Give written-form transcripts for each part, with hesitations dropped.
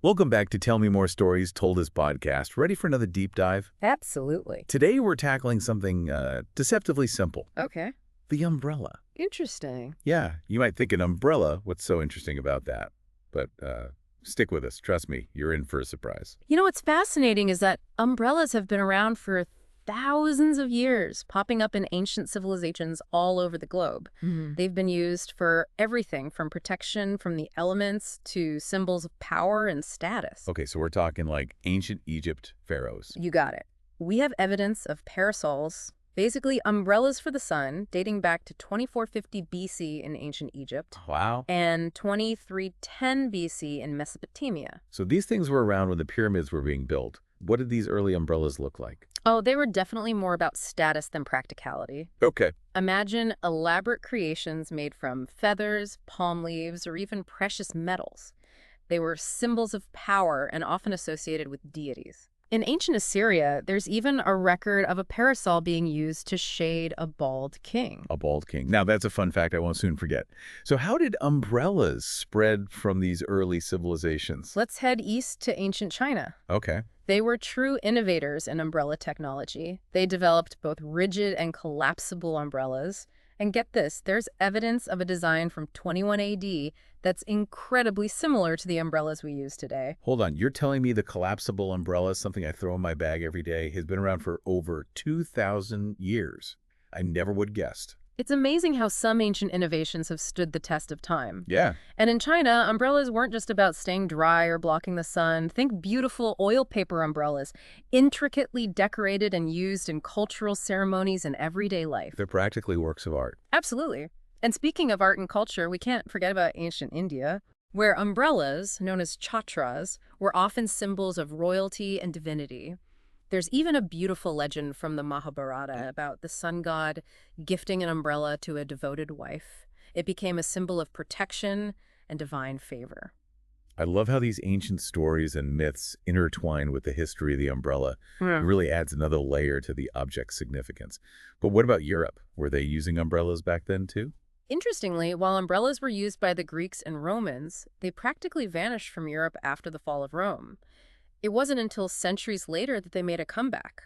Welcome back to Tell Me More Stories Told as podcast. Ready for another deep dive? Absolutely. Today we're tackling something deceptively simple. Okay. The umbrella. Interesting. Yeah, you might think an umbrella. What's so interesting about that? But stick with us. Trust me, you're in for a surprise. What's fascinating is that umbrellas have been around for thousands of years, popping up in ancient civilizations all over the globe. They've been used for everything from protection from the elements to symbols of power and status. Okay, so we're talking like ancient Egypt pharaohs. You got it. We have evidence of parasols, basically umbrellas for the sun, dating back to 2450 BC in ancient Egypt. Wow. And 2310 BC in Mesopotamia. So these things were around when the pyramids were being built. What did these early umbrellas look like? Oh, they were definitely more about status than practicality. Okay. Imagine elaborate creations made from feathers, palm leaves, or even precious metals. They were symbols of power and often associated with deities. In ancient Assyria, there's even a record of a parasol being used to shade a bald king. A bald king. Now, that's a fun fact I won't soon forget. So how did umbrellas spread from these early civilizations? Let's head east to ancient China. Okay. They were true innovators in umbrella technology. They developed both rigid and collapsible umbrellas. And get this, there's evidence of a design from 21 AD that's incredibly similar to the umbrellas we use today. Hold on. You're telling me the collapsible umbrella, something I throw in my bag every day, has been around for over 2,000 years. I never would have guessed. It's amazing how some ancient innovations have stood the test of time. Yeah. And in China, umbrellas weren't just about staying dry or blocking the sun. Think beautiful oil paper umbrellas, intricately decorated and used in cultural ceremonies and everyday life. They're practically works of art. Absolutely. And speaking of art and culture, we can't forget about ancient India, where umbrellas, known as chhatras, were often symbols of royalty and divinity. There's even a beautiful legend from the Mahabharata about the sun god gifting an umbrella to a devoted wife. It became a symbol of protection and divine favor. I love how these ancient stories and myths intertwine with the history of the umbrella. It really adds another layer to the object's significance. But what about Europe? Were they using umbrellas back then too? Interestingly, while umbrellas were used by the Greeks and Romans, they practically vanished from Europe after the fall of Rome. It wasn't until centuries later that they made a comeback,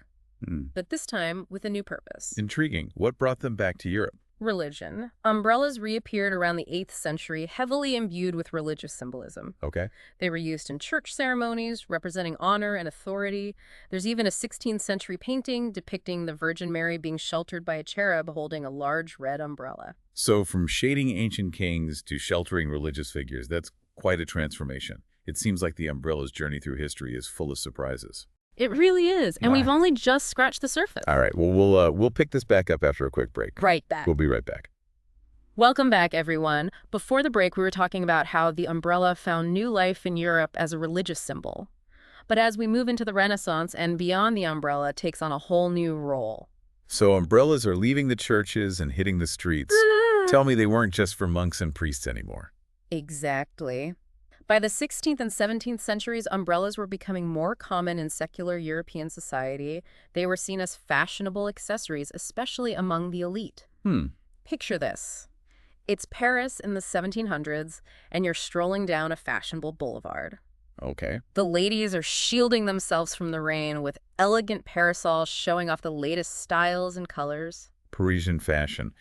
but this time with a new purpose. Intriguing. What brought them back to Europe? Religion. Umbrellas reappeared around the 8th century, heavily imbued with religious symbolism. Okay. They were used in church ceremonies, representing honor and authority. There's even a 16th century painting depicting the Virgin Mary being sheltered by a cherub holding a large red umbrella. So from shading ancient kings to sheltering religious figures, that's quite a transformation. It seems like the umbrella's journey through history is full of surprises. It really is, and we've only just scratched the surface. All right, well, we'll pick this back up after a quick break. Right back. We'll be right back. Welcome back, everyone. Before the break, we were talking about how the umbrella found new life in Europe as a religious symbol. But as we move into the Renaissance and beyond, the umbrella takes on a whole new role. So umbrellas are leaving the churches and hitting the streets. Tell me they weren't just for monks and priests anymore. Exactly. By the 16th and 17th centuries, umbrellas were becoming more common in secular European society. They were seen as fashionable accessories, especially among the elite. Picture this. It's Paris in the 1700s, and you're strolling down a fashionable boulevard. Okay. The ladies are shielding themselves from the rain with elegant parasols showing off the latest styles and colors. Parisian fashion.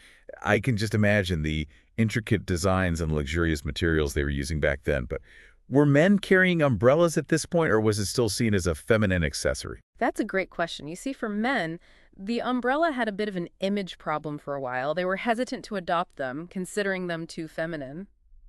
I can just imagine the intricate designs and luxurious materials they were using back then. But were men carrying umbrellas at this point, or was it still seen as a feminine accessory? That's a great question. You see, for men, the umbrella had a bit of an image problem for a while. They were hesitant to adopt them, considering them too feminine.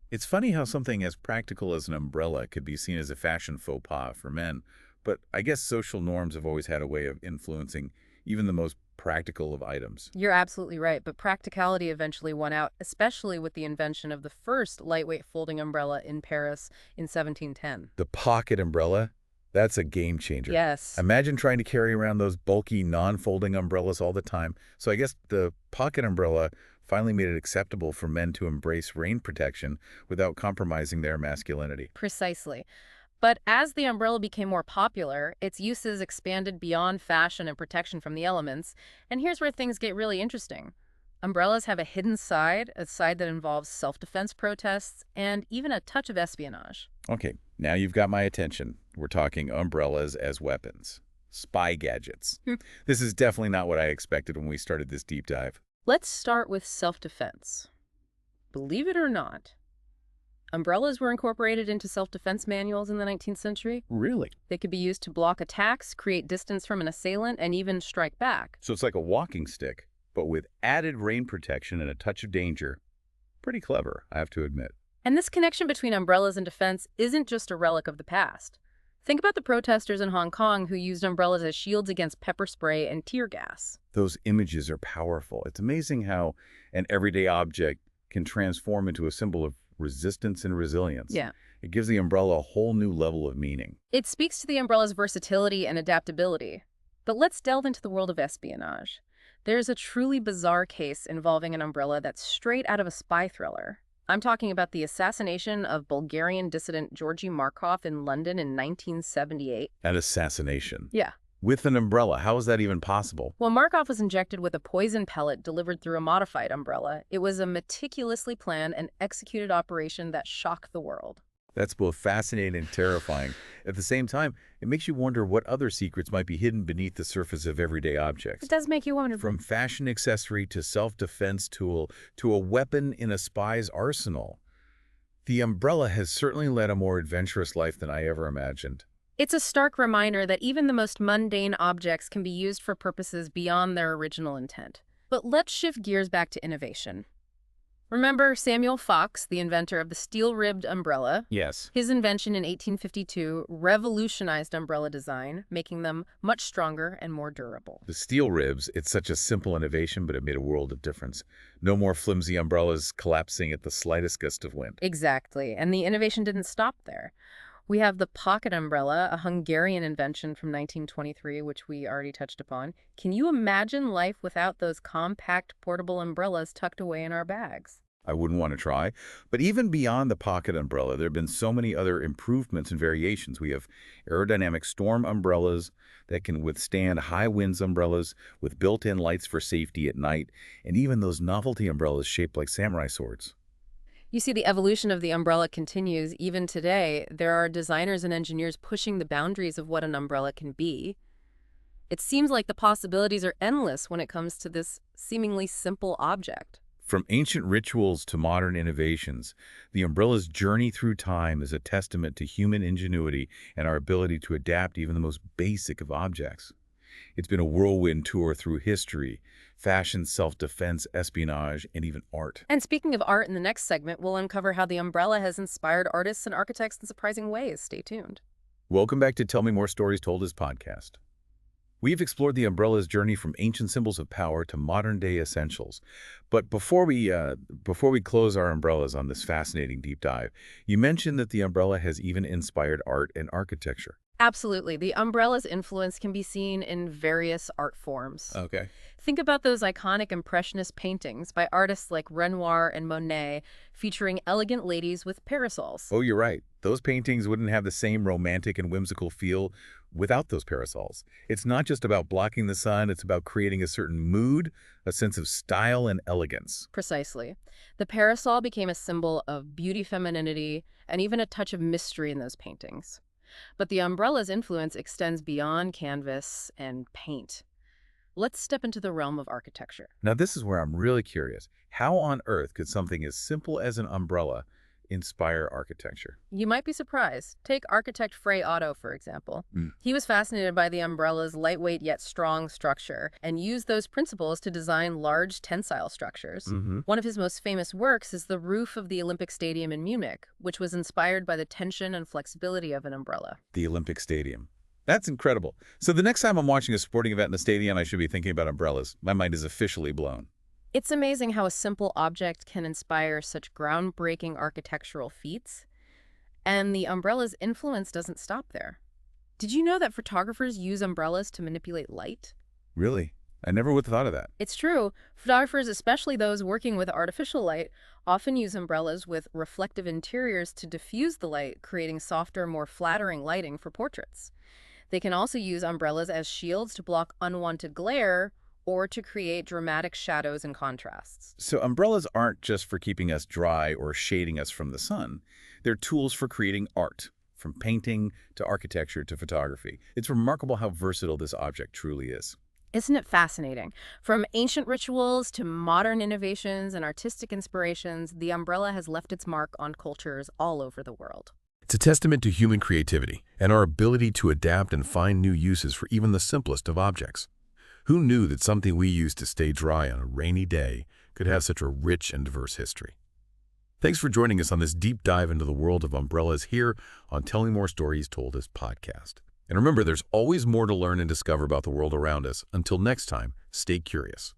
It's funny how something as practical as an umbrella could be seen as a fashion faux pas for men, but I guess social norms have always had a way of influencing even the most practical of items. You're absolutely right, but practicality eventually won out, especially with the invention of the first lightweight folding umbrella in Paris in 1710. The pocket umbrella? That's a game changer. Yes. Imagine trying to carry around those bulky, non-folding umbrellas all the time. So I guess the pocket umbrella finally made it acceptable for men to embrace rain protection without compromising their masculinity. Precisely. But as the umbrella became more popular, its uses expanded beyond fashion and protection from the elements. And here's where things get really interesting. Umbrellas have a hidden side, a side that involves self-defense protests, and even a touch of espionage. Okay, Now you've got my attention. We're talking umbrellas as weapons. Spy gadgets. Hmm. This is definitely not what I expected when we started this deep dive. Let's start with self-defense. Believe it or not, umbrellas were incorporated into self-defense manuals in the 19th century. Really? They could be used to block attacks, create distance from an assailant, and even strike back. So it's like a walking stick, but with added rain protection and a touch of danger. Pretty clever, I have to admit. And this connection between umbrellas and defense isn't just a relic of the past. Think about the protesters in Hong Kong who used umbrellas as shields against pepper spray and tear gas. Those images are powerful. It's amazing how an everyday object can transform into a symbol of resistance and resilience. Yeah. It gives the umbrella a whole new level of meaning. It speaks to the umbrella's versatility and adaptability. But let's delve into the world of espionage. There's a truly bizarre case involving an umbrella that's straight out of a spy thriller. I'm talking about the assassination of Bulgarian dissident Georgy Markov in London in 1978. An assassination. Yeah. With an umbrella, how is that even possible? Well, Markov was injected with a poison pellet delivered through a modified umbrella. It was a meticulously planned and executed operation that shocked the world. That's both fascinating and terrifying. At the same time, it makes you wonder what other secrets might be hidden beneath the surface of everyday objects. It does make you wonder. From fashion accessory to self-defense tool to a weapon in a spy's arsenal. The umbrella has certainly led a more adventurous life than I ever imagined. It's a stark reminder that even the most mundane objects can be used for purposes beyond their original intent. But let's shift gears back to innovation. Remember Samuel Fox, the inventor of the steel-ribbed umbrella? Yes. His invention in 1852 revolutionized umbrella design, making them much stronger and more durable. The steel ribs, it's such a simple innovation, but it made a world of difference. No more flimsy umbrellas collapsing at the slightest gust of wind. Exactly, and the innovation didn't stop there. We have the pocket umbrella, a Hungarian invention from 1923, which we already touched upon. Can you imagine life without those compact, portable umbrellas tucked away in our bags? I wouldn't want to try. But even beyond the pocket umbrella, there have been so many other improvements and variations. We have aerodynamic storm umbrellas that can withstand high winds umbrellas with built-in lights for safety at night, and even those novelty umbrellas shaped like samurai swords. You see, the evolution of the umbrella continues. Even today, there are designers and engineers pushing the boundaries of what an umbrella can be. It seems like the possibilities are endless when it comes to this seemingly simple object. From ancient rituals to modern innovations, the umbrella's journey through time is a testament to human ingenuity and our ability to adapt even the most basic of objects. It's been a whirlwind tour through history, fashion, self-defense, espionage, and even art. And speaking of art, in the next segment, we'll uncover how the umbrella has inspired artists and architects in surprising ways. Stay tuned. Welcome back to Tell Me More Stories Told as podcast. We've explored the umbrella's journey from ancient symbols of power to modern-day essentials. But before we close our umbrellas on this fascinating deep dive, you mentioned that the umbrella has even inspired art and architecture. Absolutely. The umbrella's influence can be seen in various art forms. Okay. Think about those iconic Impressionist paintings by artists like Renoir and Monet, featuring elegant ladies with parasols. Oh, you're right. Those paintings wouldn't have the same romantic and whimsical feel without those parasols. It's not just about blocking the sun, it's about creating a certain mood, a sense of style and elegance. Precisely. The parasol became a symbol of beauty, femininity, and even a touch of mystery in those paintings. But the umbrella's influence extends beyond canvas and paint. Let's step into the realm of architecture. Now, this is where I'm really curious. How on earth could something as simple as an umbrella inspire architecture? You might be surprised. Take architect Frei Otto, for example. He was fascinated by the umbrella's lightweight yet strong structure and used those principles to design large tensile structures. One of his most famous works is the roof of the Olympic Stadium in Munich, which was inspired by the tension and flexibility of an umbrella. The Olympic Stadium. That's incredible. So the next time I'm watching a sporting event in a stadium, I should be thinking about umbrellas. My mind is officially blown. It's amazing how a simple object can inspire such groundbreaking architectural feats. And the umbrella's influence doesn't stop there. Did you know that photographers use umbrellas to manipulate light? Really? I never would have thought of that. It's true. Photographers, especially those working with artificial light, often use umbrellas with reflective interiors to diffuse the light, creating softer, more flattering lighting for portraits. They can also use umbrellas as shields to block unwanted glare or to create dramatic shadows and contrasts. So umbrellas aren't just for keeping us dry or shading us from the sun. They're tools for creating art, from painting to architecture to photography. It's remarkable how versatile this object truly is. Isn't it fascinating? From ancient rituals to modern innovations and artistic inspirations, the umbrella has left its mark on cultures all over the world. It's a testament to human creativity and our ability to adapt and find new uses for even the simplest of objects. Who knew that something we use to stay dry on a rainy day could have such a rich and diverse history? Thanks for joining us on this deep dive into the world of umbrellas here on Telling More Stories Told Us podcast. And remember, there's always more to learn and discover about the world around us. Until next time, stay curious.